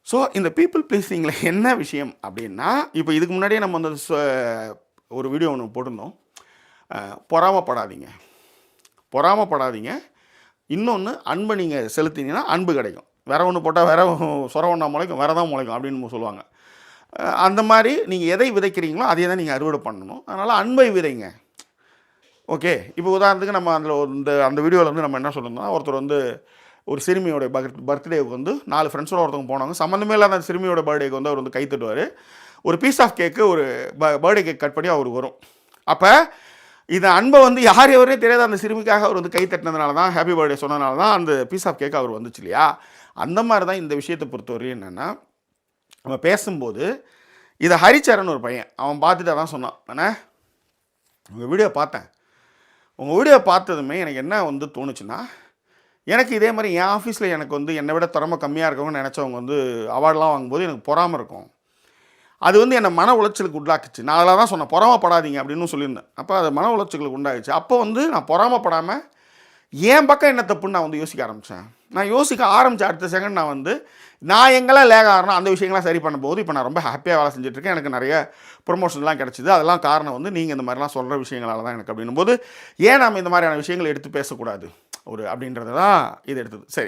So இந்த people ப்ளீஸிங்கில் என்ன விஷயம் அப்படின்னா, இப்போ இதுக்கு முன்னாடியே நம்ம வந்து ஒரு வீடியோ ஒன்று போட்டிருந்தோம். பொறாமப்படாதீங்க, பொறாமப்படாதீங்க. இன்னொன்று, அன்பை நீங்கள் செலுத்தினீங்கன்னா அன்பு கிடைக்கும். வேற ஒன்று போட்டால் வேற சொர ஒன்றா முளைக்கும், வேற தான் முளைக்கும் அப்படின்னு சொல்லுவாங்க. அந்த மாதிரி நீங்கள் எதை விதைக்கிறீங்களோ அதே தான் நீங்கள் அறுவடை பண்ணணும். அதனால் அன்பை விதைங்க. ஓகே, இப்போ உதாரணத்துக்கு நம்ம அதில் அந்த வீடியோவில் வந்து நம்ம என்ன சொல்லியிருந்தோம், ஒருத்தர் வந்து ஒரு சிறுமியோட பர்த்டேவுக்கு வந்து 4 ஃப்ரெண்ட்ஸோட ஒருத்தவங்க போனாங்க. சம்மந்தமே இல்லாத அந்த சிறுமியோட பர்த்டேக்கு வந்து அவர் வந்து கை தட்டுவார். ஒரு பீஸ் ஆஃப் கேக்கு ஒரு பர்த்டே கேக் கட் பண்ணி அவருக்கு வரும். அப்போ இந்த அன்பை வந்து யார் எவரே தெரியாத அந்த சிறுமிக்காக அவர் வந்து கை தட்டினதுனால தான், ஹாப்பி பர்த்டே சொன்னதுனால தான் அந்த பீஸ் ஆஃப் கேக் அவர் வந்துச்சு இல்லையா? அந்த மாதிரி தான் இந்த விஷயத்தை பொறுத்தவரையும் என்னென்னா, நம்ம பேசும்போது இதை ஹரிச்சரன் ஒரு பையன் அவன் பார்த்துட்டு அதான் சொன்னான், அண்ணே உங்கள் வீடியோ பார்த்தேன், உங்கள் வீடியோ பார்த்ததுமே எனக்கு என்ன வந்து தோணுச்சுன்னா, எனக்கு இதே மாதிரி என் ஆஃபீஸில் எனக்கு வந்து என்னை விட திறமை கம்மியாக இருக்கவங்கன்னு நினச்சவங்க வந்து அவார்டெலாம் வாங்கும்போது எனக்கு பொறாமல் இருக்கும். அது வந்து என்னை மன உளைச்சலுக்கு உள்ளாக்குச்சு. நான் அதில் தான் சொன்னேன், பொறாமப்படாதீங்க அப்படின்னு சொல்லியிருந்தேன். அப்போ அது மன உளைச்சலுக்கு உண்டாகிடுச்சு. அப்போ வந்து நான் பொறாமப்படாமல் என் பக்கம் என்ன தப்புன்னு நான் வந்து யோசிக்க ஆரம்பித்தேன். நான் யோசிக்க ஆரம்பித்த அடுத்த செகண்ட் நான் எங்கெல்லாம் லேக ஆகிறேனோ அந்த விஷயங்கள்லாம் சரி பண்ணும்போது இப்போ நான் ரொம்ப ஹாப்பியாக வேலை செஞ்சுட்ருக்கேன். எனக்கு நிறைய ப்ரொமோஷன்லாம் கிடச்சிது. அதெல்லாம் காரணம் வந்து நீங்கள் இந்த மாதிரிலாம் சொல்கிற விஷயங்களால தான் எனக்கு அப்படின்னும் போது, ஏன் நம்ம இந்த மாதிரியான விஷயங்களை எடுத்து பேசக்கூடாது அப்படின்றது தான் இது எடுத்தது. சரி.